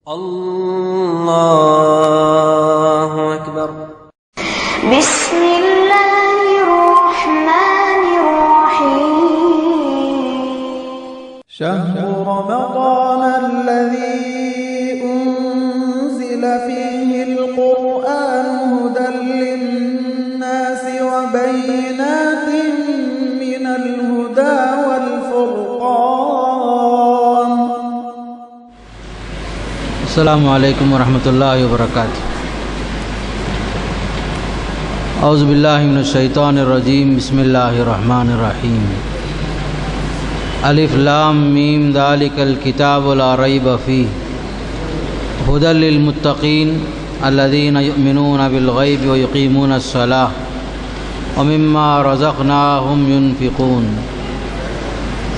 اللہ اکبر۔ بسم اللہ الرحمن الرحیم۔ شهر رمضان الذي أنزل فيه القرآن هدى للناس وبينات من الهدى والفرقان۔ السلام علیکم ورحمۃ اللہ وبرکاتہ۔ اعوذ باللہ من الشیطان الرجیم، بسم اللہ الرحمن الرحیم۔ الف لام میم ذالک الکتاب لا ریب فیہ ھدی للمتقین الذین یؤمنون بالغیب ویقیمون الصلاۃ ومما رزقناہم ینفقون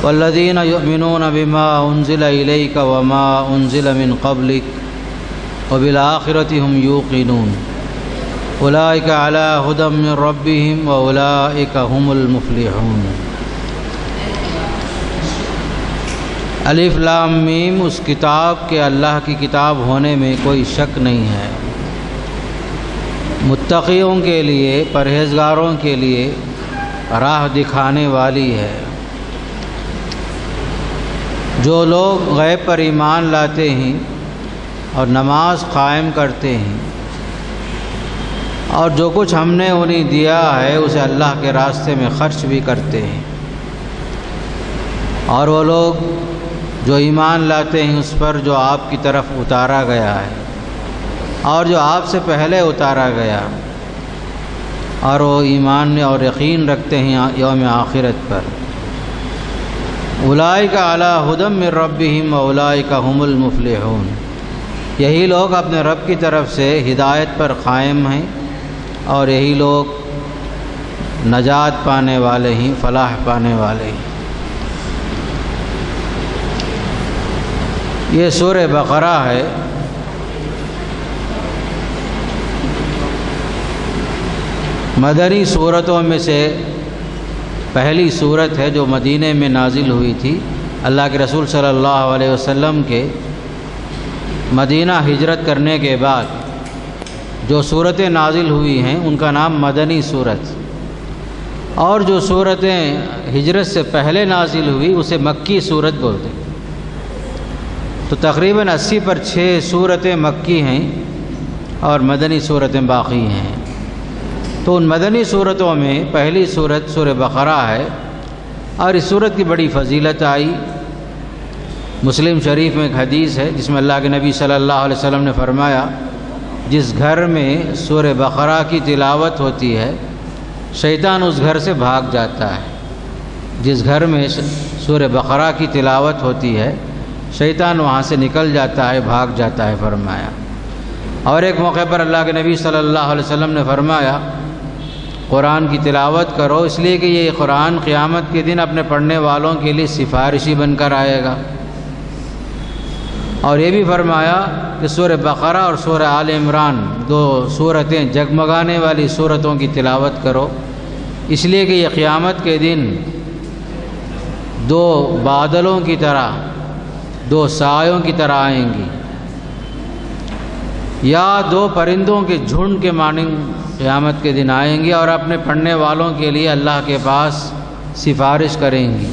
والذین یؤمنون بما انزل الیک وما انزل من قبلک وبالآخرۃ ہم یوقنون اولئک علی ھدی من ربہم واولئک هم المفلحون۔ الف لام میم، اس کتاب کے اللہ کی کتاب ہونے میں کوئی شک نہیں ہے، متقیوں کے لیے، پرہیزگاروں کے لیے راہ دکھانے والی ہے۔ جو لوگ غیب پر ایمان لاتے ہیں اور نماز قائم کرتے ہیں اور جو کچھ ہم نے انہیں دیا ہے اسے اللہ کے راستے میں خرچ بھی کرتے ہیں، اور وہ لوگ جو ایمان لاتے ہیں اس پر جو آپ کی طرف اتارا گیا ہے اور جو آپ سے پہلے اتارا گیا، اور وہ ایمان اور یقین رکھتے ہیں یوم آخرت پر۔ اولئک علی ھدی من ربہم واولئک هم المفلحون، یہی لوگ اپنے رب کی طرف سے ہدایت پر قائم ہیں اور یہی لوگ نجات پانے والے ہیں، فلاح پانے والے ہیں۔ یہ سورہ بقرہ ہے۔ مدنی صورتوں میں سے پہلی صورت ہے جو مدینہ میں نازل ہوئی تھی۔ اللہ کے رسول صلی اللہ علیہ وسلم کے مدینہ ہجرت کرنے کے بعد جو صورتیں نازل ہوئی ہیں ان کا نام مدنی صورت، اور جو صورتیں ہجرت سے پہلے نازل ہوئی اسے مکی صورت بولتے ہیں۔ تو تقریباً 80 پر 6 صورتیں مکی ہیں اور مدنی صورتیں باقی ہیں۔ تو ان مدنی صورتوں میں پہلی صورت سورہ بقرہ ہے، اور اس صورت کی بڑی فضیلت آئی۔ مسلم شریف میں ایک حدیث ہے جس میں اللہ کے نبی صلی اللہ علیہ وسلم نے فرمایا، جس گھر میں سورہ بقرہ کی تلاوت ہوتی ہے شیطان اس گھر سے بھاگ جاتا ہے۔ جس گھر میں سورہ بقرہ کی تلاوت ہوتی ہے شیطان وہاں سے نکل جاتا ہے، بھاگ جاتا ہے فرمایا۔ اور ایک موقع پر اللہ کے نبی صلی اللہ علیہ وسلم نے فرمایا، قرآن کی تلاوت کرو، اس لیے کہ یہ قرآن قیامت کے دن اپنے پڑھنے والوں کے لیے سفارشی بن کر آئے گا۔ اور یہ بھی فرمایا کہ سورہ بقرہ اور سورہ آل عمران 2 صورتیں جگمگانے والی صورتوں کی تلاوت کرو، اس لیے کہ یہ قیامت کے دن 2 بادلوں کی طرح، 2 سایوں کی طرح آئیں گی، یا 2 پرندوں کے جھنڈ کے مانند قیامت کے دن آئیں گی اور اپنے پڑھنے والوں کے لیے اللہ کے پاس سفارش کریں گی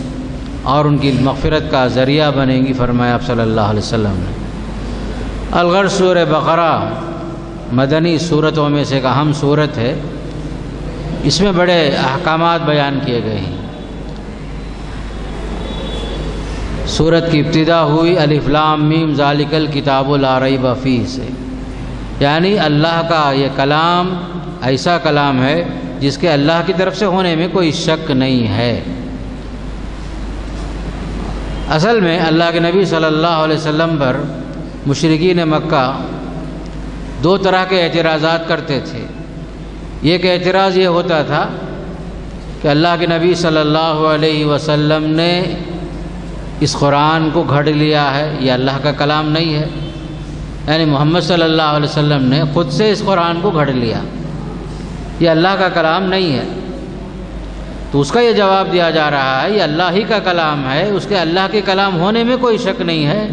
اور ان کی مغفرت کا ذریعہ بنیں گی، فرمایا آپ صلی اللہ علیہ وسلم نے۔ الغرض سورہ بقرہ مدنی صورتوں میں سے ایک اہم صورت ہے، اس میں بڑے احکامات بیان کیے گئے ہیں۔ سورت کی ابتدا ہوئی الف لام میم ذالک الکتاب لا ریب فیہ سے، یعنی اللہ کا یہ کلام ایسا کلام ہے جس کے اللہ کی طرف سے ہونے میں کوئی شک نہیں ہے۔ اصل میں اللہ کے نبی صلی اللہ علیہ وسلم پر مشرکین مکہ 2 طرح کے اعتراضات کرتے تھے۔ ایک اعتراض یہ ہوتا تھا کہ اللہ کے نبی صلی اللہ علیہ وسلم نے اس قرآن کو گھڑ لیا ہے، یہ اللہ کا کلام نہیں ہے، یعنی محمد صلی اللہ علیہ وسلم نے خود سے اس قرآن کو گھڑ لیا، یہ اللہ کا کلام نہیں ہے۔ تو اس کا یہ جواب دیا جا رہا ہے یہ اللہ ہی کا کلام ہے، اس کے اللہ کے کلام ہونے میں کوئی شک نہیں ہے،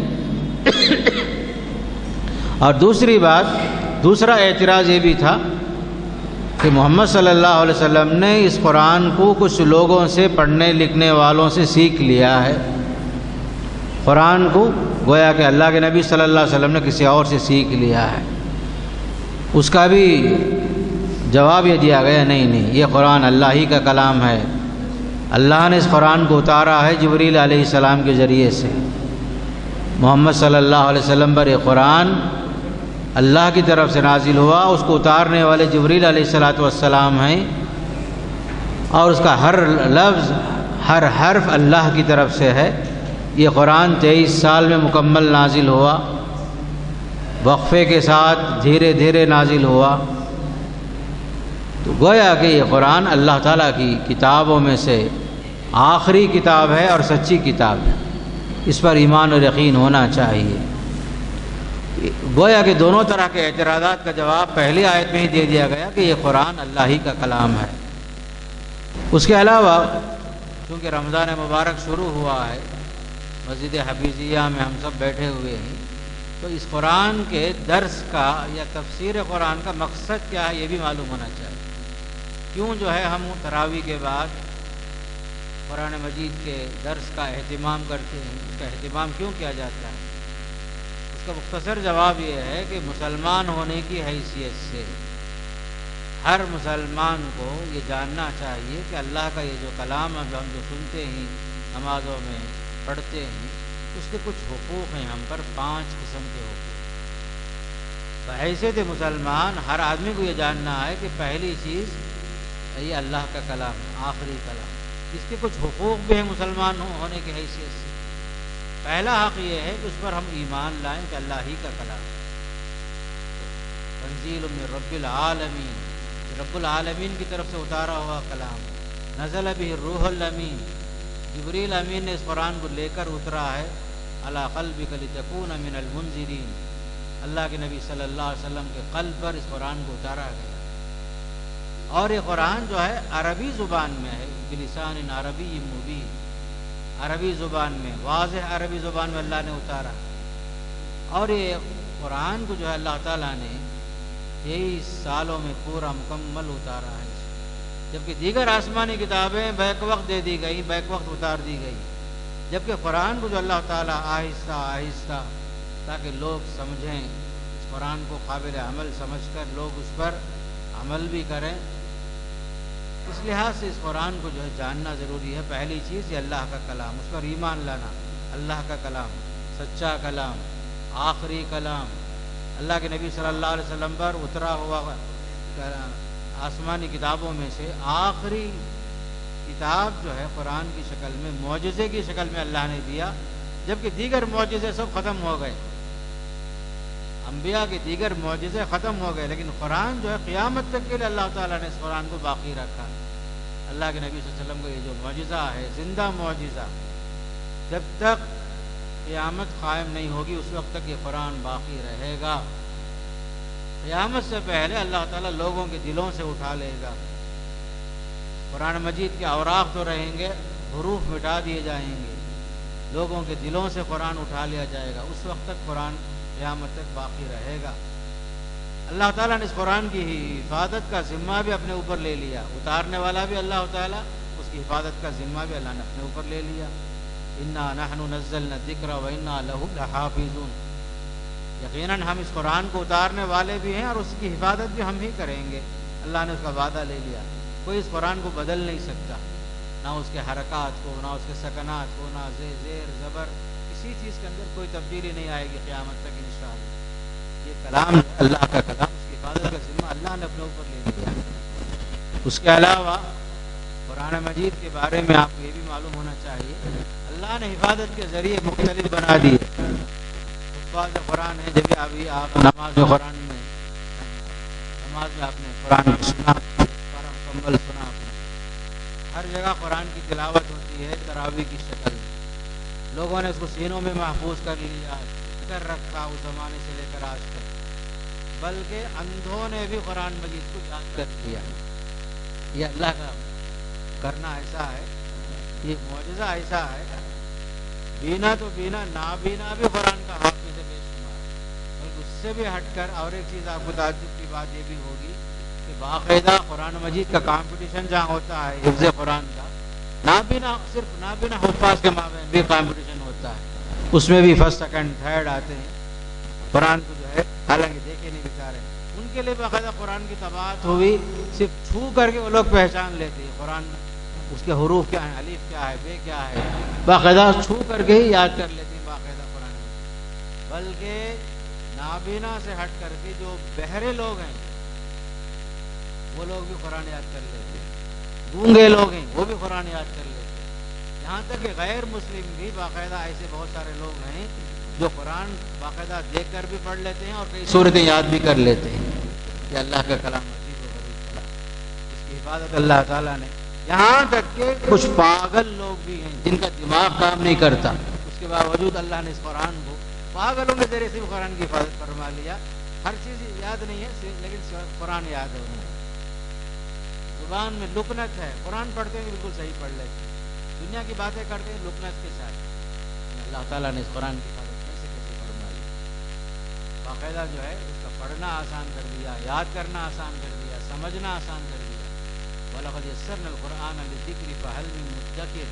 اور دوسری بات، دوسرا اعتراض یہ بھی تھا کہ محمد صلی اللہ علیہ وسلم نے اس قرآن کو کچھ لوگوں سے، پڑھنے لکھنے والوں سے سیکھ لیا ہے۔ قرآن کو گویا کہ اللہ کے نبی صلی اللہ علیہ وسلم نے کسی اور سے سیکھ لیا ہے۔ اس کا بھی جواب یہ دیا گیا، نہیں، یہ قرآن اللہ ہی کا کلام ہے، اللہ نے اس قرآن کو اتارا ہے جبریل علیہ السلام کے ذریعے سے۔ محمد صلی اللہ علیہ وسلم پر یہ قرآن اللہ کی طرف سے نازل ہوا، اس کو اتارنے والے جبریل علیہ السلام ہیں، اور اس کا ہر لفظ، ہر حرف اللہ کی طرف سے ہے۔ یہ قرآن 23 سال میں مکمل نازل ہوا، وقفے کے ساتھ دھیرے دھیرے نازل ہوا۔ تو گویا کہ یہ قرآن اللہ تعالیٰ کی کتابوں میں سے آخری کتاب ہے اور سچی کتاب ہے، اس پر ایمان اور یقین ہونا چاہیے۔ گویا کہ دونوں طرح کے اعتراضات کا جواب پہلی آیت میں ہی دے دیا گیا کہ یہ قرآن اللہ ہی کا کلام ہے۔ اس کے علاوہ چونکہ رمضان مبارک شروع ہوا ہے، مسجد حفیظیہ میں ہم سب بیٹھے ہوئے ہیں، تو اس قرآن کے درس کا یا تفسیر قرآن کا مقصد کیا ہے یہ بھی معلوم ہونا چاہیے۔ کیوں جو ہے ہم تراویح کے بعد قرآن مجید کے درس کا اہتمام کرتے ہیں، اس کا اہتمام کیوں کیا جاتا ہے؟ اس کا مختصر جواب یہ ہے کہ مسلمان ہونے کی حیثیت سے ہر مسلمان کو یہ جاننا چاہیے کہ اللہ کا یہ جو کلام ہم جو سنتے ہیں، نمازوں میں پڑھتے ہیں، اس کے کچھ حقوق ہیں ہم پر، 5 قسم کے حقوق۔ بحیثیت مسلمان ہر آدمی کو یہ جاننا ہے کہ پہلی چیز یہ اللہ کا کلام، آخری کلام، اس کے کچھ حقوق بھی ہیں مسلمان ہونے کی حیثیت سے۔ پہلا حق یہ ہے کہ اس پر ہم ایمان لائیں کہ اللہ ہی کا کلام، تنزیل من رب العالمین، رب العالمین کی طرف سے اتارا ہوا کلام، نزل بہ الروح الامین، جبریل امین نے اس قرآن کو لے کر اترا ہے، علی قلبک لتکون من المنذرین، اللہ کے نبی صلی اللہ علیہ وسلم کے قلب پر اس قرآن کو اتارا گیا۔ اور یہ قرآن جو ہے عربی زبان میں ہے، بلسان عربی مبین، عربی زبان میں، واضح عربی زبان میں اللہ نے اتارا۔ اور یہ قرآن کو جو ہے اللہ تعالیٰ نے 23 سالوں میں پورا مکمل اتارا ہے، جبکہ دیگر آسمانی کتابیں بیک وقت دے دی گئی، بیک وقت اتار دی گئی، جبکہ قرآن کو جو اللہ تعالیٰ آہستہ آہستہ، تاکہ لوگ سمجھیں، اس قرآن کو قابل عمل سمجھ کر لوگ اس پر عمل بھی کریں، اس لحاظ سے اس قرآن کو جو ہے جاننا ضروری ہے۔ پہلی چیز یہ اللہ کا کلام، اس پر ایمان لانا، اللہ کا کلام، سچا کلام، آخری کلام، اللہ کے نبی صلی اللہ علیہ وسلم پر اترا ہوا آسمانی کتابوں میں سے آخری کتاب جو ہے قرآن کی شکل میں، معجزے کی شکل میں اللہ نے دیا، جبکہ دیگر معجزے سب ختم ہو گئے، انبیاء کے دیگر معجزے ختم ہو گئے، لیکن قرآن جو ہے قیامت تک کے لیے اللہ تعالیٰ نے اس قرآن کو باقی رکھا۔ اللہ کے نبی صلی اللہ علیہ وسلم کا یہ جو معجزہ ہے، زندہ معجزہ، جب تک قیامت قائم نہیں ہوگی اس وقت تک یہ قرآن باقی رہے گا۔ قیامت سے پہلے اللہ تعالیٰ لوگوں کے دلوں سے اٹھا لے گا، قرآن مجید کے اوراق تو رہیں گے، حروف مٹا دیے جائیں گے، لوگوں کے دلوں سے قرآن اٹھا لیا جائے گا، اس وقت تک قرآن قیامت تک باقی رہے گا۔ اللہ تعالیٰ نے اس قرآن کی حفاظت کا ذمہ بھی اپنے اوپر لے لیا، اتارنے والا بھی اللہ تعالیٰ، اس کی حفاظت کا ذمہ بھی اللہ نے اپنے اوپر لے لیا۔ انا نحن نزلنا الذکر وانا لہ لحافظون، یقیناً ہم اس قرآن کو اتارنے والے بھی ہیں اور اس کی حفاظت بھی ہم ہی کریں گے، اللہ نے اس کا وعدہ لے لیا۔ کوئی اس قرآن کو بدل نہیں سکتا، نہ اس کے حرکات کو، نہ اس کے سکنات کو، نہ زیر زبر، کسی چیز کے اندر کوئی تبدیلی نہیں آئے گی قیامت تک انشاءاللہ۔ یہ کلام اللہ کا کلام، اس کی حفاظت کا ذمہ اللہ نے اپنے اوپر لے لیا۔ اس کے علاوہ قرآن مجید کے بارے میں آپ کو یہ بھی معلوم ہونا چاہیے، اللہ نے حفاظت کے ذریعے مختلف بنا دیے۔ حفاظ قرآن ہے، جب ابھی آپ نماز قرآن میں، نماز میں آپ نے قرآن سنا، پارا مکمل سنا آپ نے، ہر جگہ قرآن کی تلاوت ہوتی ہے تراویح کی شکل میں، لوگوں نے اس کو سینوں میں محفوظ کر لیا، کر رکھا اس زمانے سے لے کر آج تک، بلکہ اندھوں نے بھی قرآن مجید کو یاد کر لیا۔ یہ اللہ کا کرنا ایسا ہے، یہ معجزہ ایسا ہے، بینا تو بینا، نابینا بھی قرآن کا حافظ بے شمار، بلکہ اس سے بھی ہٹ کر اور ایک چیز آپ کو تعجب کی بات یہ بھی ہوگی کہ باقاعدہ قرآن مجید کا کمپٹیشن جہاں ہوتا ہے حفظ قرآن کا، صرف نابینا حفاظ کے مابین بھی کمپٹیشن ہوتا ہے، اس میں بھی فرسٹ سیکنڈ تھرڈ آتے ہیں قرآن کو جو ہے، حالانکہ دیکھے نہیں بیچارے، ان کے لیے باقاعدہ قرآن کی طباعت ہوئی، صرف چھو کر کے وہ لوگ پہچان لیتے ہیں قرآن، اس کے حروف کیا ہیں، الف کیا ہے، بے کیا ہے، باقاعدہ چھو کر کے ہی یاد کر لیتے ہیں باقاعدہ قرآن، بلکہ نابینا سے ہٹ کر کے جو بہرے لوگ ہیں وہ لوگ بھی قرآن یاد کر لیتے ہیں، گونگے لوگ ہیں وہ بھی قرآن یاد کر لیتے ہیں، یہاں تک کہ غیر مسلم بھی باقاعدہ ایسے بہت سارے لوگ ہیں جو قرآن باقاعدہ دیکھ کر بھی پڑھ لیتے ہیں اور کئی صورتیں یاد بھی کر لیتے ہیں، کہ اللہ کا کلام عجیب و غریب کلام، اس کی حفاظت اللہ تعالیٰ نے، یہاں تک کہ کچھ پاگل لوگ بھی ہیں جن کا دماغ کام نہیں کرتا، اس کے باوجود اللہ نے اس قرآن کو پاگلوں کے ذریعے سے بھی قرآن کی حفاظت فرما لیا، ہر چیز یاد نہیں ہے لیکن قرآن یاد ہے انہیں، زبان میں لکنت ہے، قرآن پڑھتے ہیں بالکل صحیح پڑھ لیتے ہیں، دنیا کی باتیں کرتے ہیں لکنت کے ساتھ، اللہ تعالیٰ نے اس قرآن کی حفاظت کیسے فرما لی، باقاعدہ جو ہے اس کا پڑھنا آسان کر دیا، یاد کرنا آسان کر دیا، سمجھنا آسان کر دیا، وَلَقَدْ يَسَّرْنَا الْقُرْآنَ لِلذِّكْرِ فَهَلْ مِن مُدَّكِرٍ،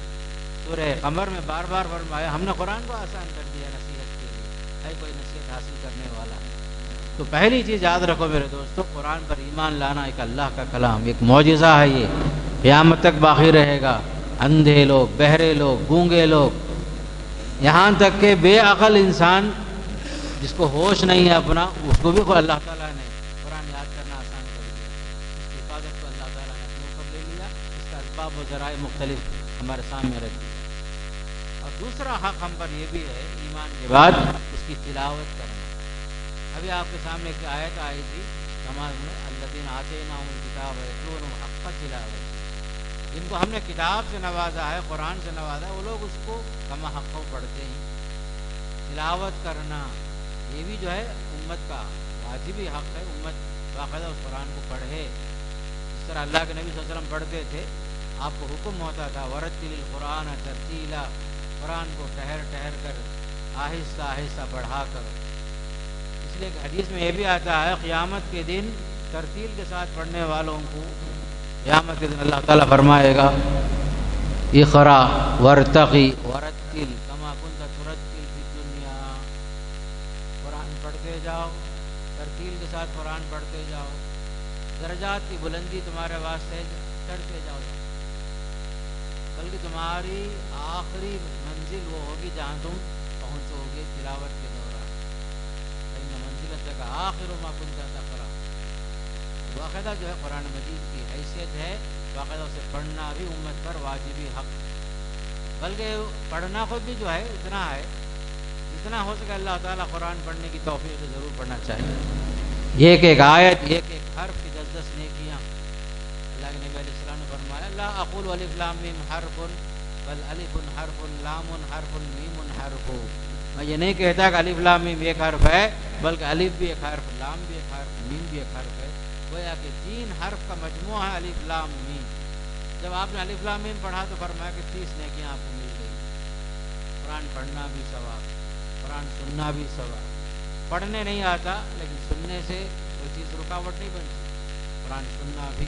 سورہ قمر میں بار بار فرمایا ہم نے قرآن کو آسان کر دیا نصیحت کے لیے، ہے کوئی نصیحت حاصل کرنے والا؟ تو پہلی چیز یاد رکھو میرے دوستو، قرآن پر ایمان لانا ایک اللہ کا کلام، ایک معجزہ ہے، یہ قیامت تک باقی رہے گا، اندھے لوگ، بہرے لوگ، گونگے لوگ، یہاں تک کہ بے عقل انسان جس کو ہوش نہیں ہے اپنا، اس کو بھی اللہ تعالیٰ نے قرآن یاد کرنا آسان کر دیا، اس کی حفاظت کو اللہ تعالیٰ نے اپنے اوپر لے لیا، اس کا اسباب و ذرائع مختلف ہمارے سامنے رکھ دیا، اور دوسرا حق ہم پر یہ بھی ہے ایمان کے بعد اس کی تلاوت کرنا، ابھی آپ کے سامنے ایک آیت آئی تھی نماز میں، الذین آتیناہم الکتاب یتلونہ حق تلاوتہ، جن کو ہم نے کتاب سے نوازا ہے، قرآن سے نوازا ہے، وہ لوگ اس کو کما حقوں پڑھتے ہیں، تلاوت کرنا یہ بھی جو ہے امت کا واجبی حق ہے، امت باقاعدہ اس قرآن کو پڑھے، جس طرح اللہ کے نبی صلی اللہ علیہ وسلم پڑھتے تھے، آپ کو حکم ہوتا تھا ورتل القرآن ترتیلا، قرآن کو ٹھہر ٹھہر کر آہستہ آہستہ پڑھا کر، اس لیے کہ حدیث میں یہ بھی آتا ہے قیامت کے دن ترتیل کے ساتھ پڑھنے والوں کو قیامت کے دن اللہ تعالیٰ فرمائے گا اقرا ورتقی ورتل کما کنت ترتل فی الدنیا، قرآن پڑھتے جاؤ، ترتیل کے ساتھ قرآن پڑھتے جاؤ، درجات کی بلندی تمہارے واسطے چڑھتے جاؤ، بلکہ تمہاری آخری منزل وہ ہوگی جہاں تم پہنچو گے تلاوت کے دوران، منزلت کا آخر ما کنت تقرأ، باقاعدہ جو ہے قرآن مجید کی حیثیت ہے، باقاعدہ اسے پڑھنا بھی امت پر واجبی حق، بلکہ پڑھنا خود بھی جو ہے اتنا ہے جتنا ہو سکے اللہ تعالیٰ قرآن پڑھنے کی توفیق سے ضرور پڑھنا چاہیے، ایک ایک آیت، ایک ایک حرف کی 10 نیکیاں، اللہ کے نبی علیہ السلام نے فرمایا لا اقول الف لام میم حرف بل الف حرف لام حرف میم حرف، میں یہ نہیں کہتا کہ الف لام میم ایک حرف ہے، بلکہ الف بھی ایک حرف، لام بھی ایک حرف، میم بھی ایک حرف ہے، گویا کہ 3 حرف کا مجموعہ ہے الف لام میم، جب آپ نے الف لام میم پڑھا تو فرمایا کہ 30 نیکیاں آپ کو مل گئی، قرآن پڑھنا بھی ثواب، قرآن سننا بھی ثواب، پڑھنے نہیں آتا لیکن سننے سے کوئی چیز رکاوٹ نہیں بنتی، قرآن سننا بھی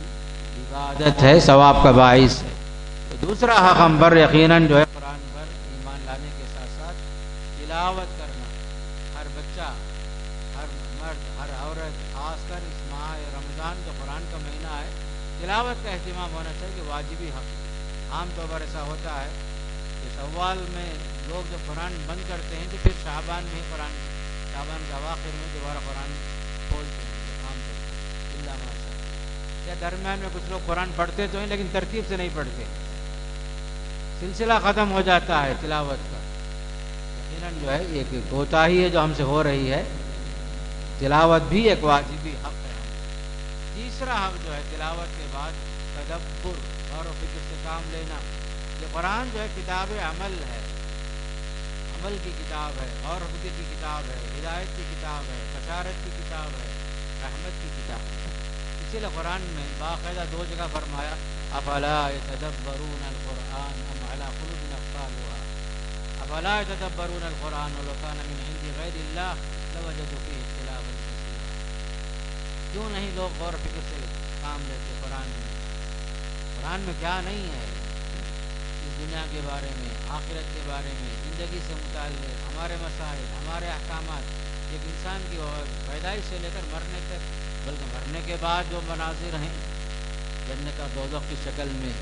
عبادت ہے، ثواب کا باعث ہے، تو دوسرا حق ہم پر یقیناً جو ہے قرآن پر ایمان لانے کے ساتھ ساتھ تلاوت کرنا، ہر بچہ، ہر مرد، ہر عورت، خاص کر اس ماہ رمضان جو قرآن کا مہینہ ہے، تلاوت کا اہتمام ہونا چاہیے کہ واجبی حق، عام طور پر ایسا ہوتا ہے کہ شوال میں لوگ جب قرآن بند کرتے ہیں تو پھر شعبان میں ہی قرآن، شعبان کے اواخر میں دوبارہ قرآن کھولتے ہیں عام طور پر، اللہ ماشاء، یا درمیان میں کچھ لوگ قرآن پڑھتے تو ہیں لیکن ترتیب سے نہیں پڑھتے، سلسلہ ختم ہو جاتا ہے تلاوت کا، یقیناً جو ہے ایک کوتاہی ہے جو ہم سے ہو رہی ہے، تلاوت بھی ایک واجبی حق ہے۔ تیسرا حق جو ہے تلاوت کے بعد تدبر اور فکر سے کام لینا، یہ قرآن جو ہے کتاب عمل ہے، عمل کی کتاب ہے، اور فکر کی کتاب ہے، ہدایت کی کتاب ہے، بشارت کی کتاب ہے، رحمت کی کتاب ہے، اسی لیے قرآن میں باقاعدہ 2 جگہ فرمایا افلا یتدبرون القرآن ام علی قلوب اقفالها، افلا یتدبرون القرآن ولو کان من عند غیر اللہ لوجدوا فیہ اختلافا کیوں نہیں لوگ غور و فکر سے کام لیتے قرآن میں؟ قرآن میں کیا نہیں ہے اس دنیا کے بارے میں، آخرت کے بارے میں، زندگی سے متعلق ہمارے مسائل، ہمارے احکامات، ایک انسان کی پیدائش سے لے کر مرنے تک، بلکہ مرنے کے بعد جو مناظر ہیں جنت اور دوزخ کی شکل میں،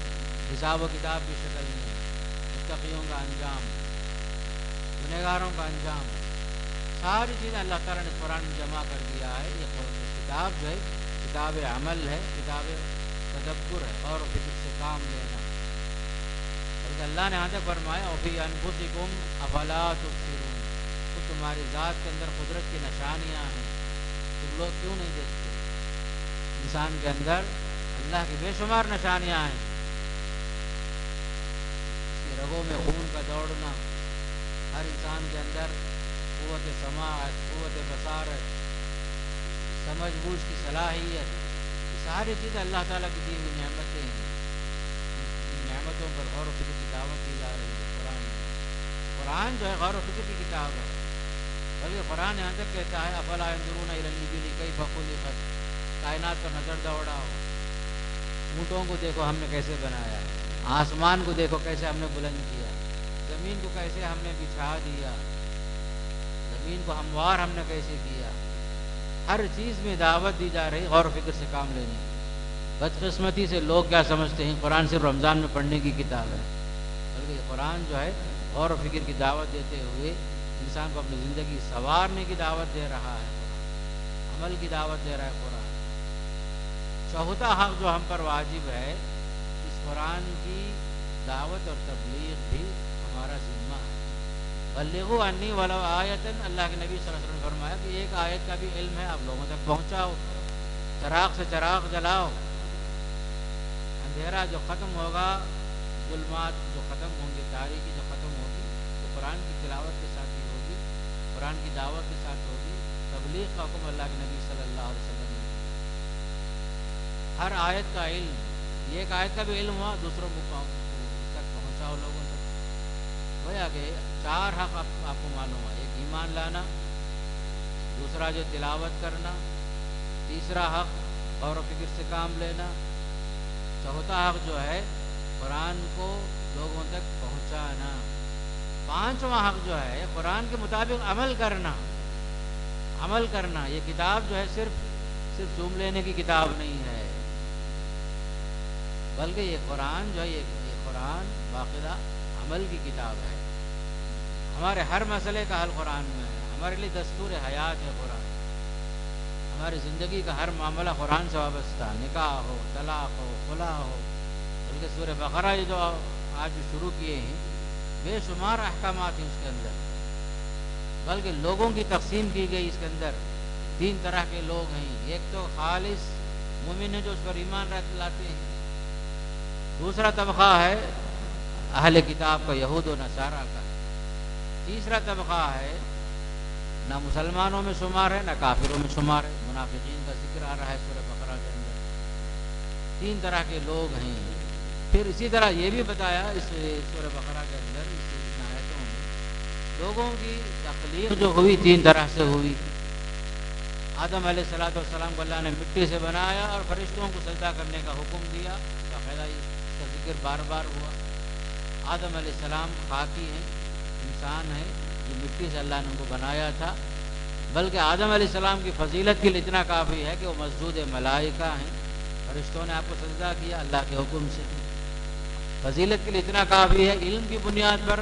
حساب و کتاب کی شکل میں، متقیوں کا انجام، گنہگاروں کا انجام، ساری چیزیں اللہ تعالیٰ نے قرآن میں جمع کر دیا ہے۔ یہ کتاب جو ہے کتاب عمل ہے، کتاب تدبر ہے، غور و فکر سے کام لینا۔ بلکہ اللہ نے یہاں تک فرمایا وَفِي أَنفُسِكُمْ أَفَلَا تُبْصِرُونَ، تو تمہاری ذات کے اندر قدرت کی نشانیاں ہیں، تم لوگ کیوں نہیں دیکھتے؟ انسان کے اندر اللہ کی بے شمار نشانیاں ہیں، اس کی رگوں میں خون کا دوڑنا، ہر انسان کے اندر قوت سماعت، قوت بصارت، سمجھ بوجھ کی صلاحیت، یہ ساری چیزیں اللہ تعالیٰ کی دی ہوئی نعمتیں ہیں۔ ان نعمتوں پر غور و فکر کی دعوت دی جا رہی ہے قرآن میں۔ قرآن جو ہے غور و فکر کی کتاب ہے، بلکہ قرآن یہاں تک کہتا ہے افلا ينظرون الى الابل كيف خلقت، کائنات پر نظر دوڑاؤ، اونٹوں کو دیکھو ہم نے کیسے بنایا، آسمان کو دیکھو کیسے ہم نے بلند کیا، زمین کو کیسے ہم نے بچھا دیا، زمین کو ہموار ہم نے کیسے کیا۔ ہر چیز میں دعوت دی جا رہی غور و فکر سے کام لینے کی۔ بدقسمتی سے لوگ کیا سمجھتے ہیں قرآن صرف رمضان میں پڑھنے کی کتاب ہے، بلکہ یہ قرآن جو ہے غور و فکر کی دعوت دیتے ہوئے انسان کو اپنی زندگی سنوارنے کی دعوت دے رہا ہے، عمل کی دعوت دے رہا ہے قرآن۔ چوتھا حق جو ہم پر واجب ہے، اس قرآن کی دعوت اور تبلیغ بھی ہمارا ذمہ ہے۔ بلغوا عنی ولو آیۃ، اللہ کے نبی صلی اللہ علیہ وسلم نے فرمایا کہ ایک آیت کا بھی علم ہے آپ لوگوں تک پہنچاؤ، چراغ سے چراغ جلاؤ، اندھیرا جو ختم ہوگا، ظلمات جو ختم ہوں گے، تاریکی جو ختم ہوگی، تو قرآن کی تلاوت کے ساتھ ہی ہوگی، قرآن کی دعوت کے ساتھ ہوگی۔ تبلیغ کا حکم اللہ کے نبی صلی اللہ علیہ وسلم نے دیا۔ ہر آیت کا علم، یہ ایک آیت کا بھی علم ہوا، دوسروں کو تک پہنچاؤ لوگوں تک۔ گویا کہ چار حق آپ کو معلوم ہے، ایک ایمان لانا، دوسرا جو تلاوت کرنا، تیسرا حق غور و فکر سے کام لینا، چوتھا حق جو ہے قرآن کو لوگوں تک پہنچانا، پانچواں حق جو ہے قرآن کے مطابق عمل کرنا۔ عمل کرنا، یہ کتاب جو ہے صرف چوم لینے کی کتاب نہیں ہے، بلکہ یہ قرآن جو ہے یہ قرآن باقاعدہ عمل کی کتاب ہے۔ ہمارے ہر مسئلے کا حل قرآن میں ہے، ہمارے لیے دستور حیات ہے قرآن، ہماری زندگی کا ہر معاملہ قرآن سے وابستہ، نکاح ہو، طلاق ہو، خلا ہو، بلکہ سورہ بقرہ یہ جو آج شروع کیے ہیں بے شمار احکامات ہیں اس کے اندر، بلکہ لوگوں کی تقسیم کی گئی اس کے اندر۔ تین طرح کے لوگ ہیں، ایک تو خالص مومن ہے جو اس پر ایمان لاتے ہیں، دوسرا طبقہ ہے اہل کتاب کا، یہود و نصارہ کا، تیسرا طبقہ ہے نہ مسلمانوں میں شمار ہے نہ کافروں میں شمار ہے، منافقین کا ذکر آ رہا ہے سورہ بقرہ کے اندر۔ تین طرح کے لوگ ہیں۔ پھر اسی طرح یہ بھی بتایا اس سورہ بقرہ کے اندر اس آیتوں میں لوگوں کی تخلیق جو ہوئی تین طرح سے ہوئی۔ آدم علیہ السلام کو اللہ نے مٹی سے بنایا اور فرشتوں کو سجدہ کرنے کا حکم دیا، باقاعدہ اس کا ذکر بار بار ہوا۔ آدم علیہ السلام خاکی ہیں، انسان ہیں جو مٹی سے اللہ نے ان کو بنایا تھا، بلکہ آدم علیہ السلام کی فضیلت کے لیے اتنا کافی ہے کہ وہ مسجود ملائکہ ہیں، فرشتوں نے آپ کو سجدہ کیا اللہ کے حکم سے۔ فضیلت کے لیے اتنا کافی ہے، علم کی بنیاد پر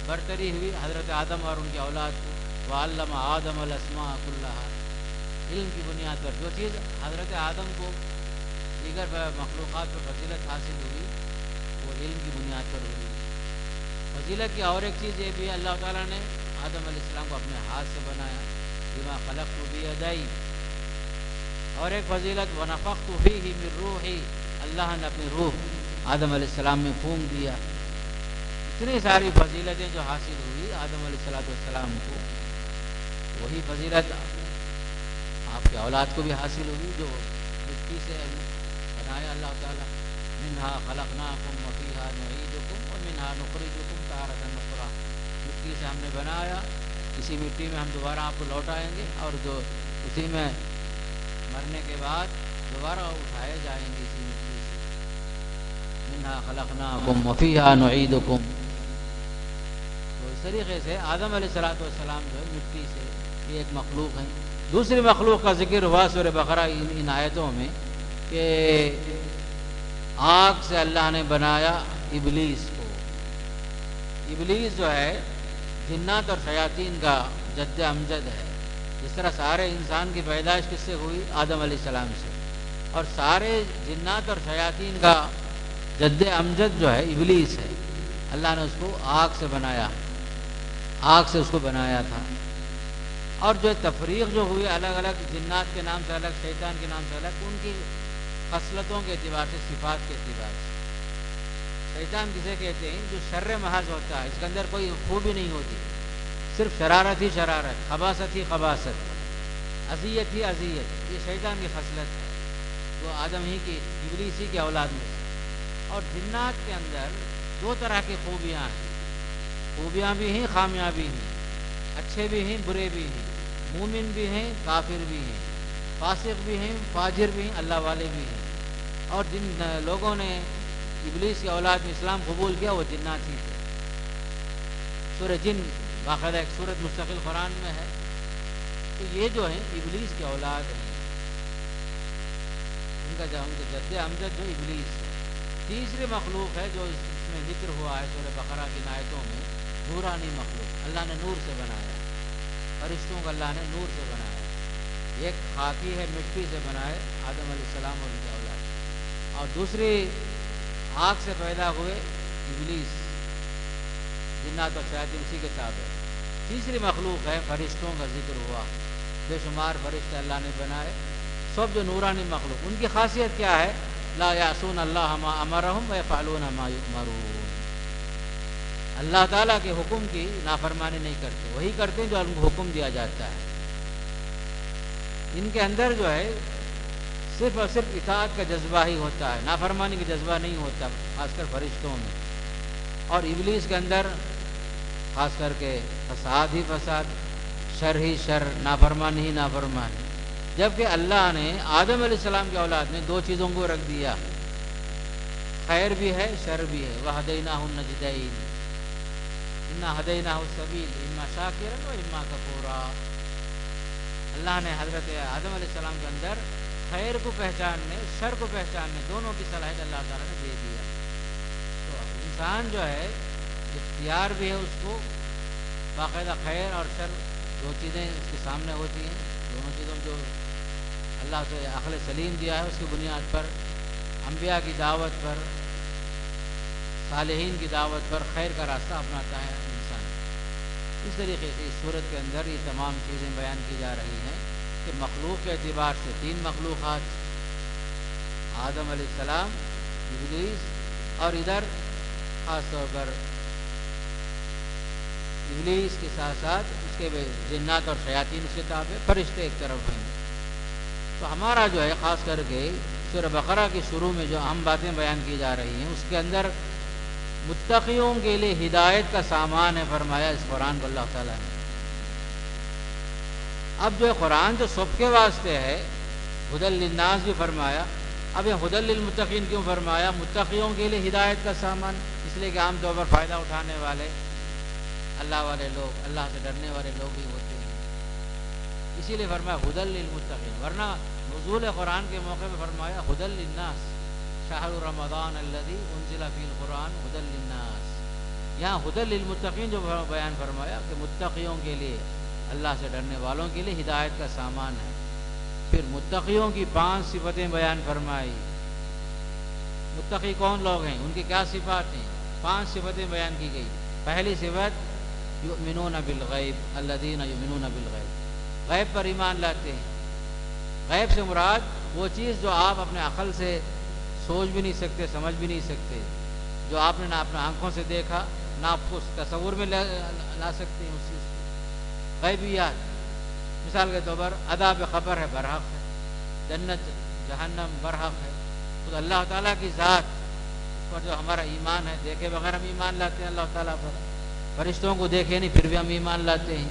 برتری ہوئی حضرت آدم اور ان کی اولاد کو، وَعَلَّمَ آدَمَ الْأَسْمَاءَ كُلَّهَا، علم کی بنیاد پر جو چیز حضرت آدم کو دیگر مخلوقات پر فضیلت حاصل ہوئی وہ علم کی بنیاد پر ہوئی۔ فضیلت کی اور ایک چیز یہ بھی ہے، اللہ تعالیٰ نے آدم علیہ السلام کو اپنے ہاتھ سے بنایا، بِمَا خَلَقْتُ بِيَدَيَّ۔ اور ایک فضیلت وَنَفَخْتُ فِيهِ مِن رُوحِي، اللہ نے اپنی روح آدم علیہ السلام میں پھونک دیا۔ اتنی ساری فضیلتیں جو حاصل ہوئی آدم علیہ السلام کو، وہی فضیلت آپ کے اولاد کو بھی حاصل ہوئی جو مٹی سے بنایا اللہ تعالیٰ۔ منہا خلقناکم وفیہا نعیدکم ومنہا نخرجکم تارۃ اخری، مٹی سے ہم نے بنایا، اسی مٹی میں ہم دوبارہ آپ کو لوٹائیں گے اور جو اسی میں مرنے کے بعد دوبارہ اٹھائے جائیں گے اسی مٹی سے، منہا خلقناکم وفیہا نعیدکم۔ تو اس طریقے سے آدم علیہ السلام جو ہے مٹی سے، یہ ایک مخلوق ہیں۔ دوسری مخلوق کا ذکر ہوا سورہ بقرہ ان آیتوں میں کہ آگ سے اللہ نے بنایا ابلیس کو۔ ابلیس جو ہے جنات اور شیاطین کا جد امجد ہے۔ جس طرح سارے انسان کی پیدائش کس سے ہوئی؟ آدم علیہ السلام سے، اور سارے جنات اور شیاطین کا جد امجد جو ہے ابلیس ہے۔ اللہ نے اس کو آگ سے بنایا، آگ سے اس کو بنایا تھا۔ اور جو تفریق جو ہوئی الگ الگ، جنات کے نام سے الگ، شیطان کے نام سے الگ، ان کی خصلتوں کے اعتبار سے، صفات کے اعتبار سے۔ شیطان کسے کہتے ہیں؟ جو شر محض ہوتا ہے، اس کے اندر کوئی خوبی نہیں ہوتی، صرف شرارت ہی شرارت، خباثت ہی خباثت، اذیت ہی اذیت۔ یہ شیطان کی خصلت ہے، وہ آدم ہی کی، ابلیس ہی کی اولاد میں سے۔ اور جنات کے اندر دو طرح کی خوبیاں ہیں، خوبیاں بھی ہیں، خامیاں بھی ہیں، اچھے بھی ہیں، برے بھی ہیں، مومن بھی ہیں، کافر بھی ہیں، فاسق بھی ہیں، فاجر بھی ہیں، اللہ والے بھی ہیں۔ اور جن لوگوں نے ابلیس کی اولاد میں اسلام قبول کیا وہ جنات ہی تھے۔ سورہ جن باقاعدہ ایک سورت مستقل قرآن میں ہے۔ تو یہ جو ہیں ابلیس کی اولاد ہیں، ان کا جد امجد جو ابلیس ہے۔ تیسری مخلوق ہے جو اس میں ذکر ہوا ہے سورہ بقرہ کی آیتوں میں، نورانی مخلوق، اللہ نے نور سے بنایا، فرشتوں کو اللہ نے نور سے بنایا۔ ایک خاکی ہے، مٹی سے بنائے آدم علیہ السلام اور ان کی اولاد، اور دوسری آگ سے پیدا ہوئے ابلیس، جنات اور شیاطین اسی کے تابع۔ تیسری مخلوق ہے، فرشتوں کا ذکر ہوا، بے شمار فرشتے اللہ نے بنائے، سب جو نورانی مخلوق۔ ان کی خاصیت کیا ہے؟ لا یعصون اللہ ما امرہم ویفعلون ما یؤمرون۔ اللہ تعالیٰ کے حکم کی نافرمانی نہیں کرتے، وہی کرتے ہیں جو ان کو حکم دیا جاتا ہے۔ ان کے اندر جو ہے صرف اور صرف اطاعت کا جذبہ ہی ہوتا ہے، نافرمانی کا جذبہ نہیں ہوتا، خاص کر فرشتوں میں۔ اور ابلیس کے اندر خاص کر کے فساد ہی فساد، شر ہی شر، نافرمانی ہی نافرمانی۔ جبکہ اللہ نے آدم علیہ السلام کی اولاد میں دو چیزوں کو رکھ دیا، خیر بھی ہے، شر بھی ہے۔ وَهَدَيْنَاهُ النَّجْدَيْنِ إِنَّا هَدَيْنَاهُ السَّبِيلَ إِمَّا شَاكِرًا وَإِمَّا كَفُورًا۔ اللہ نے حضرت آدم علیہ السلام کے اندر خیر کو پہچاننے، شر کو پہچاننے، دونوں کی صلاحیت اللہ تعالیٰ نے دے دیا۔ تو انسان جو ہے اختیار بھی ہے اس کو، باقاعدہ خیر اور شر دو چیزیں اس کے سامنے ہوتی ہیں، دونوں چیزوں جو اللہ سے عقل سلیم دیا ہے اس کی بنیاد پر، انبیاء کی دعوت پر، صالحین کی دعوت پر خیر کا راستہ اپناتا ہے انسان۔ اس طریقے سے اس صورت کے اندر یہ تمام چیزیں بیان کی جا رہی ہیں کہ مخلوق کے اعتبار سے تین مخلوقات، آدم علیہ السلام، ابلیس، اور ادھر خاص طور پر ابلیس کے ساتھ ساتھ اس کے جنات اور شیاطین اس کے تابع، فرشتے ایک طرف ہیں۔ تو ہمارا جو ہے خاص کر کے سورہ بقرہ کی شروع میں جو اہم باتیں بیان کی جا رہی ہیں اس کے اندر متقیوں کے لیے ہدایت کا سامان ہے فرمایا اس قرآن کو اللہ تعالیٰ نے۔ اب جو قرآن جو سب کے واسطے ہے، ہدی للناس بھی فرمایا، اب یہ ہدی للمتقین کیوں فرمایا؟ متقیوں کے لیے ہدایت کا سامان، اس لیے کہ عام طور پر فائدہ اٹھانے والے اللہ والے لوگ، اللہ سے ڈرنے والے لوگ ہی ہوتے ہیں، اسی لیے فرمایا ہدی للمتقین۔ ورنہ نزول قرآن کے موقع پہ فرمایا ہدی للناس، شہر رمضان الذی انزل فیہ القرآن ہدی للناس۔ یہاں ہدی للمتقین جو بیان فرمایا کہ متقیوں کے لیے، اللہ سے ڈرنے والوں کے لیے ہدایت کا سامان ہے۔ پھر متقیوں کی 5 صفتیں بیان فرمائی۔ متقی کون لوگ ہیں، ان کی کیا صفات ہیں؟ 5 صفتیں بیان کی گئی۔ پہلی صفت یؤمنون بالغیب، الذین یؤمنون بالغیب، غیب پر ایمان لاتے ہیں۔ غیب سے مراد وہ چیز جو آپ اپنے عقل سے سوچ بھی نہیں سکتے، سمجھ بھی نہیں سکتے، جو آپ نے نہ اپنے آنکھوں سے دیکھا، نہ آپ کو تصور میں لا سکتے ہیں اس چیز کو۔ غیبیات مثال کے طور پر عذاب قبر ہے، برحق ہے، جنت جہنم برحق ہے، خود اللہ تعالیٰ کی ذات پر جو ہمارا ایمان ہے، دیکھے بغیر ہم ایمان لاتے ہیں اللہ تعالیٰ پر، فرشتوں کو دیکھے نہیں پھر بھی ہم ایمان لاتے ہیں۔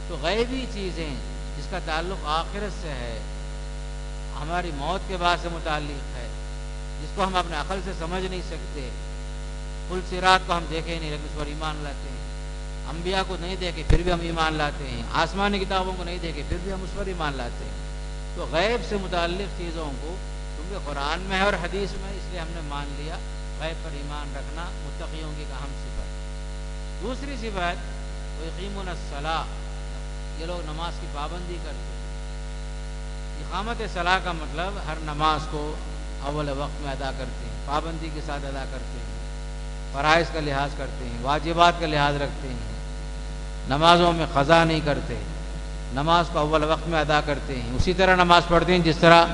تو غیبی چیزیں جس کا تعلق آخرت سے ہے، ہماری موت کے بعد سے متعلق ہے، جس کو ہم اپنے عقل سے سمجھ نہیں سکتے. پل صراط کو ہم دیکھے نہیں لیکن اس پر ایمان لاتے ہیں. انبیاء کو نہیں دیکھے پھر بھی ہم ایمان لاتے ہیں. آسمانی کتابوں کو نہیں دیکھے پھر بھی ہم اس پر ایمان لاتے ہیں. تو غیب سے متعلق چیزوں کو کیونکہ قرآن میں ہے اور حدیث میں، اس لیے ہم نے مان لیا. غیب پر ایمان رکھنا متقیوں کی ایک اہم صفت. دوسری صفت وَيُقِيمُونَ الصَّلَاةَ، یہ لوگ نماز کی پابندی کرتے ہیں. اقامت صلاح کا مطلب ہر نماز کو اول وقت میں ادا کرتے ہیں، پابندی کے ساتھ ادا کرتے ہیں، فرائض کا لحاظ کرتے ہیں، واجبات کا لحاظ رکھتے ہیں، نمازوں میں قضا نہیں کرتے، نماز کو اول وقت میں ادا کرتے ہیں، اسی طرح نماز پڑھتے ہیں جس طرح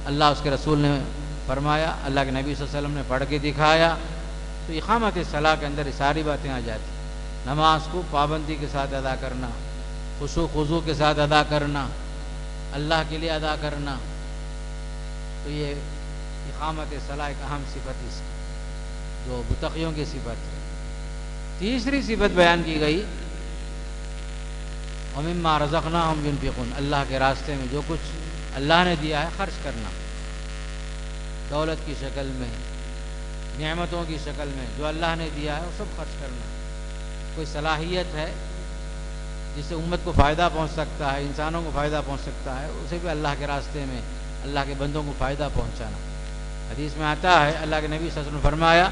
اللہ اس کے رسول نے فرمایا، اللہ کے نبی صلی اللہ علیہ وسلم نے پڑھ کے دکھایا. تو اقامت صلاح کے اندر یہ ساری باتیں آ جاتی ہیں. نماز کو پابندی کے ساتھ ادا کرنا، خشوع خضوع کے ساتھ ادا کرنا، اللہ کے لیے ادا کرنا. تو یہ اقامت صلاح ایک اہم صفت اس کی جو متقیوں کی صفت ہے. تیسری صفت بیان کی گئی وَمِمَّا رَزَقْنَاهُمْ يُنْفِقُونَ، اللہ کے راستے میں جو کچھ اللہ نے دیا ہے خرچ کرنا، دولت کی شکل میں، نعمتوں کی شکل میں جو اللہ نے دیا ہے وہ سب خرچ کرنا. کوئی صلاحیت ہے جس سے امت کو فائدہ پہنچ سکتا ہے، انسانوں کو فائدہ پہنچ سکتا ہے، اسے بھی اللہ کے راستے میں اللہ کے بندوں کو فائدہ پہنچانا. حدیث میں آتا ہے اللہ کے نبی صلی اللہ علیہ وسلم نے فرمایا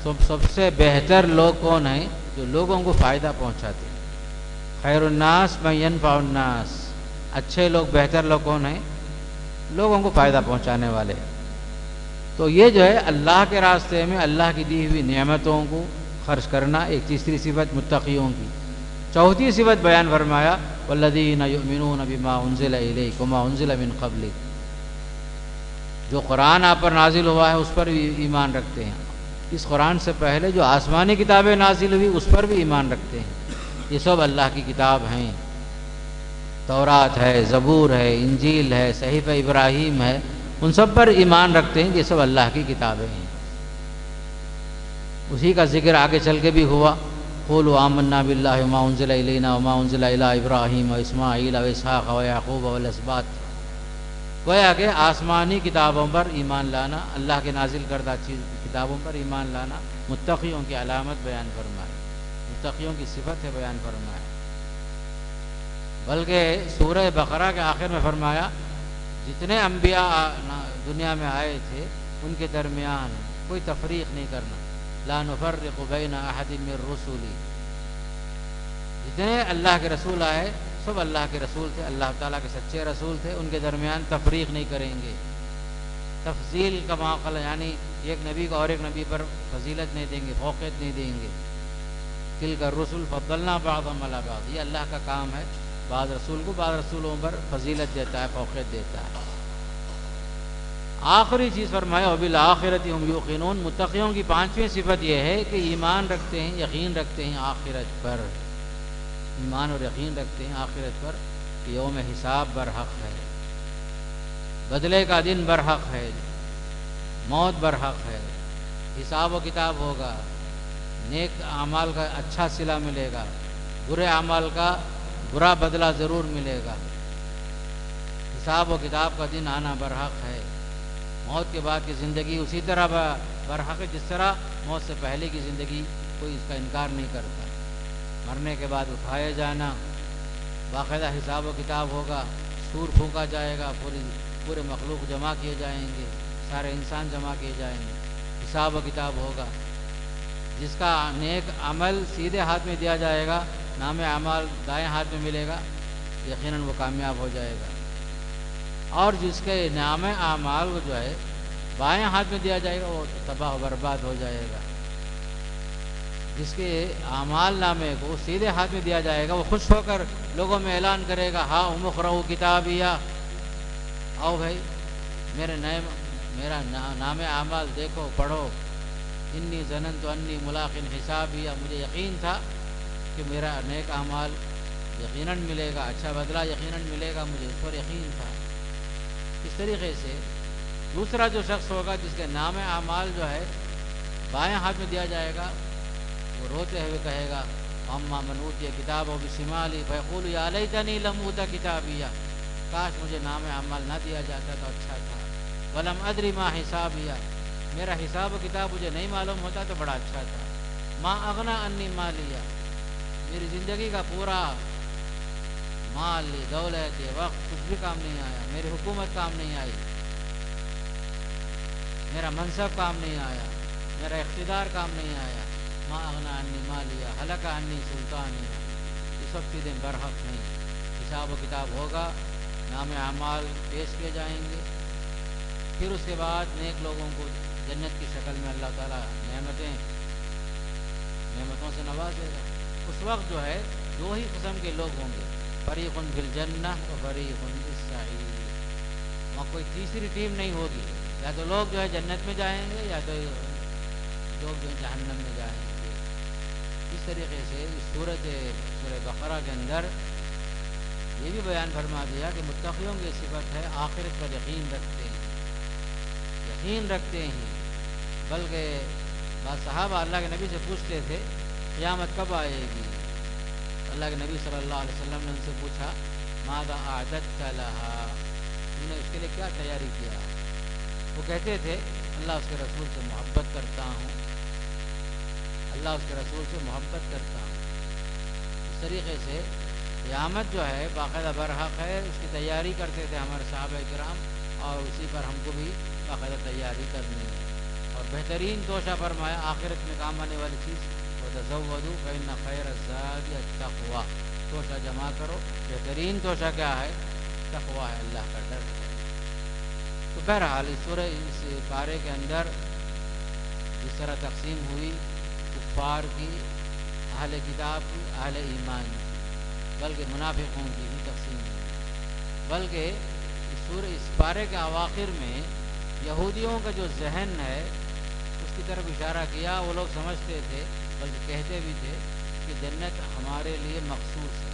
سب سے بہتر لوگ کون ہیں؟ جو لوگوں کو فائدہ پہنچاتے ہیں. خیر الناس من ينفع الناس، اچھے لوگ بہتر لوگ کون ہیں؟ لوگوں کو فائدہ پہنچانے والے. تو یہ جو ہے اللہ کے راستے میں اللہ کی دی ہوئی نعمتوں کو خرچ کرنا ایک تیسری صفت متقیوں کی. چوتھی صفت بیان فرمایا والذین یؤمنون بما انزل الیک وما انزل من قبلک، جو قرآن آپ پر نازل ہوا ہے اس پر بھی ایمان رکھتے ہیں، اس قرآن سے پہلے جو آسمانی کتابیں نازل ہوئی اس پر بھی ایمان رکھتے ہیں. یہ سب اللہ کی کتاب ہیں، تورات ہے، زبور ہے، انجیل ہے، صحیفہ ابراہیم ہے، ان سب پر ایمان رکھتے ہیں. یہ سب اللہ کی کتابیں ہیں. اسی کا ذکر آگے چل کے بھی ہوا قولوا آمنا باللہ وما انزل الینا وما انزل الی ابراہیم واسماعیل واسحاق ویعقوب والاسباط. گویا کہ آسمانی کتابوں پر ایمان لانا، اللہ کے نازل کردہ کتابوں پر ایمان لانا متقیوں کی علامت بیان فرمائے، متقیوں کی صفت ہے بیان فرمائے. بلکہ سورہ بقرہ کے آخر میں فرمایا جتنے انبیاء دنیا میں آئے تھے ان کے درمیان کوئی تفریق نہیں کرنا، لا نفرق بین احد من رسلی. جتنے اللہ کے رسول آئے سب اللہ کے رسول تھے، اللہ تعالیٰ کے سچے رسول تھے، ان کے درمیان تفریق نہیں کریں گے. تفضیل کا معقل یعنی ایک نبی کو اور ایک نبی پر فضیلت نہیں دیں گے، فوقیت نہیں دیں گے. تلک الرسل فضلنا بعضهم علی بعض، یہ اللہ کا کام ہے، بعض رسول کو بعض رسولوں پر فضیلت دیتا ہے، فوقیت دیتا ہے. آخری چیز فرمایا وبالآخرۃ هم یوقنون، متقیوں کی پانچویں صفت یہ ہے کہ ایمان رکھتے ہیں، یقین رکھتے ہیں آخرت پر، ایمان اور یقین رکھتے ہیں آخرت پر کہ یوم حساب برحق ہے، بدلے کا دن برحق ہے، موت برحق ہے، حساب و کتاب ہوگا، نیک اعمال کا اچھا صلہ ملے گا، برے اعمال کا برا بدلہ ضرور ملے گا. حساب و کتاب کا دن آنا برحق ہے. موت کے بعد کی زندگی اسی طرح برحق ہے جس طرح موت سے پہلے کی زندگی کوئی اس کا انکار نہیں کرتا. مرنے کے بعد اٹھایا جانا، باقاعدہ حساب و کتاب ہوگا، سور پھونکا جائے گا، پورے مخلوق جمع کیے جائیں گے، سارے انسان جمع کیے جائیں گے، حساب و کتاب ہوگا. جس کا نیک عمل سیدھے ہاتھ میں دیا جائے گا، نام اعمال دائیں ہاتھ میں ملے گا، یقیناً وہ کامیاب ہو جائے گا. اور جس کے نام اعمال وہ جو ہے بائیں ہاتھ میں دیا جائے گا وہ تباہ و برباد ہو جائے گا. جس کے اعمال نامے کو سیدھے ہاتھ میں دیا جائے گا وہ خوش ہو کر لوگوں میں اعلان کرے گا ہاں اقرؤ کتابیہ، آؤ بھائی میرا نام اعمال دیکھو پڑھو. انی ظننت انی ملاق حسابیہ، مجھے یقین تھا کہ میرا نیک اعمال یقیناً ملے گا، اچھا بدلہ یقیناً ملے گا، مجھے اس پر یقین تھا. اس طریقے سے دوسرا جو شخص ہوگا جس کے نام اعمال جو ہے بائیں ہاتھ میں دیا جائے گا، وہ روتے ہوئے کہے گا اما من اوتی کتابہ بشمالہ فیقول یا لیتنی لم اوت کتابیہ، کاش مجھے نام عمل نہ دیا جاتا تو اچھا تھا. ولم ادری ما حسابیہ، میرا حساب و کتاب مجھے نہیں معلوم ہوتا تو بڑا اچھا تھا. ما اغنا انی مالیہ، میری زندگی کا پورا مال، دولت، وقت کچھ بھی کام نہیں آیا. میری حکومت کام نہیں آئی، میرا منصب کام نہیں آیا، میرا اقتدار کام نہیں آیا. ما اغنا انی مالیہ ہلک انی سلطانیہ، یہ سب چیزیں برحق نہیں. حساب و کتاب ہوگا، نام اعمال پیش کیے جائیں گے، پھر اس کے بعد نیک لوگوں کو جنت کی شکل میں اللہ تعالیٰ نعمتوں سے نوازے گا. اس وقت جو ہے دو ہی قسم کے لوگ ہوں گے، فریق فی الجنہ و فریق فی السعیر. وہاں کوئی تیسری ٹیم نہیں ہوگی، یا تو لوگ جو ہے جنت میں جائیں گے یا تو لوگ جو ہے جہنم میں جائیں گے. اس طریقے سے اس سورہ بقرہ کے اندر یہ بھی بیان فرما دیا کہ متقیوں کی صفت ہے آخرت پر یقین رکھتے ہیں. بلکہ بعض صحابہ اللہ کے نبی سے پوچھتے تھے قیامت کب آئے گی. اللہ کے نبی صلی اللہ علیہ وسلم نے ان سے پوچھا ماذا اعددت لها، تم نے اس کے لیے کیا تیاری کیا. وہ کہتے تھے اللہ اس کے رسول سے محبت کرتا ہوں، اللہ اس کے رسول سے محبت کرتا ہوں. اس طریقے سے قیامت جو ہے باقاعدہ برحق ہے، اس کی تیاری کرتے تھے ہمارے صحابہ کرام، اور اسی پر ہم کو بھی باقاعدہ تیاری کرنی ہے. اور بہترین توشہ فرمایا آخرت میں کام آنے والی چیز وَتَزَوَّدُوا فَإِنَّ خَيْرَ الزَّادِ التَّقْوَىٰ، توشہ جمع کرو. بہترین توشہ کیا ہے؟ تقویٰ ہے، اللہ کا ڈر ہے. تو بہرحال اس پارے کے اندر جس طرح تقسیم ہوئی کفار کی، اہل کتاب کی، اہل ایمان کی، بلکہ منافقوں کی بھی تقسیم ہوئی. بلکہ اس پارے کے اواخر میں یہودیوں کا جو ذہن ہے اس کی طرف اشارہ کیا. وہ لوگ سمجھتے تھے، بلکہ کہتے بھی تھے کہ جنت ہمارے لیے مخصوص ہے.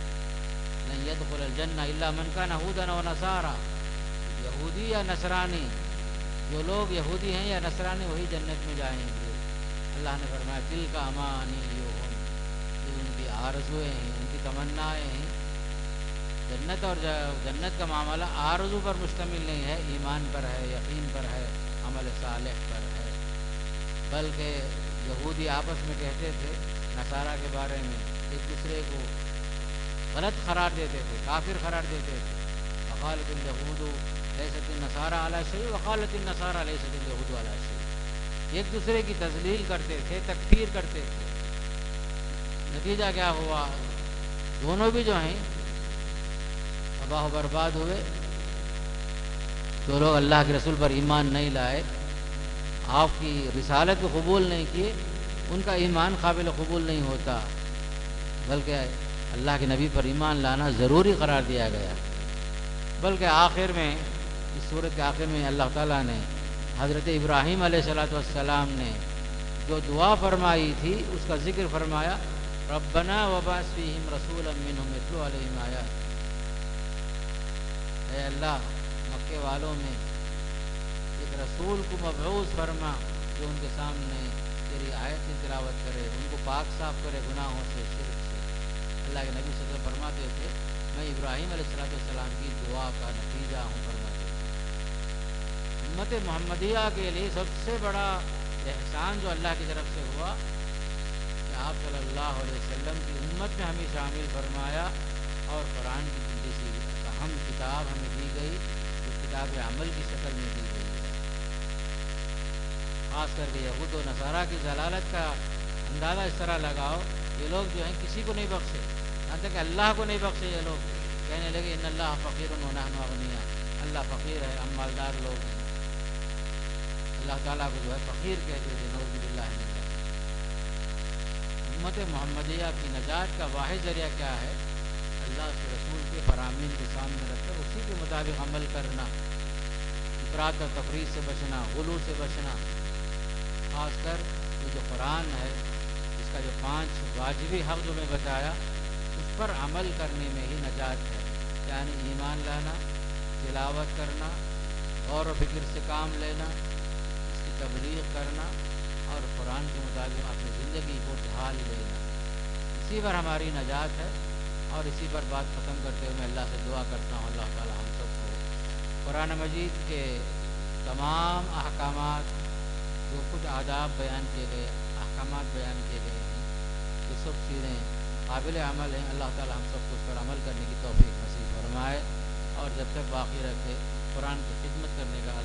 لن يدخل الجنہ الا من کان ہودن و نصارا، یہودی یا نصرانی، جو لوگ یہودی ہیں یا نصرانی وہی جنت میں جائیں گے. اللہ نے فرمایا تلک امانیہم، یہ ان کی آرزویں ہیں، ان کی تمنائیں ہیں. جنت اور جنت کا معاملہ آرزو پر مشتمل نہیں ہے، ایمان پر ہے، یقین پر ہے، عمل صالح پر ہے. بلکہ یہودی آپس میں کہتے تھے نصارہ کے بارے میں، ایک دوسرے کو غلط قرار دیتے تھے، کافر قرار دیتے تھے. وقالت الیہود لیست النصارى علی شیء وقالت النصارى لیست الیہود علی شیء. ایک دوسرے کی تذلیل کرتے تھے، تکفیر کرتے تھے. نتیجہ کیا ہوا؟ دونوں بھی جو ہیں تباہ و برباد ہوئے. جو لوگ اللہ کے رسول پر ایمان نہیں لائے، آپ کی رسالت کو قبول نہیں کیے، ان کا ایمان قابل قبول نہیں ہوتا، بلکہ اللہ کے نبی پر ایمان لانا ضروری قرار دیا گیا. بلکہ آخر میں اس سورت کے آخر میں اللہ تعالیٰ نے حضرت ابراہیم علیہ السلام نے جو دعا فرمائی تھی اس کا ذکر فرمایا، ربنا وبعث فیہم رسولا منہم یتلو علیہم آیات. اے اللہ، مکے والوں میں ایک رسول کو مبعوث فرما جو ان کے سامنے تیری آیت کی تلاوت کرے، ان کو پاک صاف کرے گناہوں سے، شرک سے. اللہ کے نبی صلی اللہ علیہ وسلم فرماتے تھے میں ابراہیم علیہ السلام کی دعا کا نتیجہ ہوں. فرماتے تھے امت محمدیہ کے لیے سب سے بڑا احسان جو اللہ کی طرف سے ہوا کہ آپ صلی اللہ علیہ وسلم کی امت میں ہمیں شامل فرمایا، اور قرآن کی جیسی اہم کتاب ہمیں دی گئی، جو کتاب عمل کی شکل میں دی گئی ہے. خاص کر کے یہود و نصارہ کی ضلالت کا اندازہ اس طرح لگاؤ، یہ لوگ جو ہیں کسی کو نہیں بخشے، یہاں تک کہ اللہ کو نہیں بخشے. یہ لوگ کہنے لگے ان اللہ فقیر و نحن اغنیاء، اللہ فقیر ہے، ہم مالدار لوگ ہیں. اللہ تعالیٰ کو جو ہے فقیر کہتے تھے، نعوذ باللہ من ذلک. امت محمدیہ کی نجات کا واحد ذریعہ کیا ہے؟ اللہ کے رسول کے فرامین کے سامنے رکھ کر اسی کے مطابق عمل کرنا، افراط اور تفریط سے بچنا، غلو سے بچنا. خاص کر یہ جو قرآن ہے، اس کا جو 5 واجبی حق جو میں بتایا، اس پر عمل کرنے میں ہی نجات ہے. یعنی ایمان لانا، تلاوت کرنا، غور و فکر سے کام لینا، اس کی تبلیغ کرنا، اور قرآن کے مطابق اپنی زندگی کو ڈھال لینا. اسی پر ہماری نجات ہے. اور اسی پر بات ختم کرتے ہوئے میں اللہ سے دعا کرتا ہوں اللہ تعالی ہم سب قرآن مجید کے تمام احکامات، جو کچھ آداب بیان کیے گئے، احکامات بیان کیے گئے ہیں، یہ سب چیزیں قابل عمل ہیں۔ اللہ تعالی ہم سب کو اس پر عمل کرنے کی توفیق نصیب فرمائے، اور جب تک باقی رکھے قرآن کی خدمت کرنے کا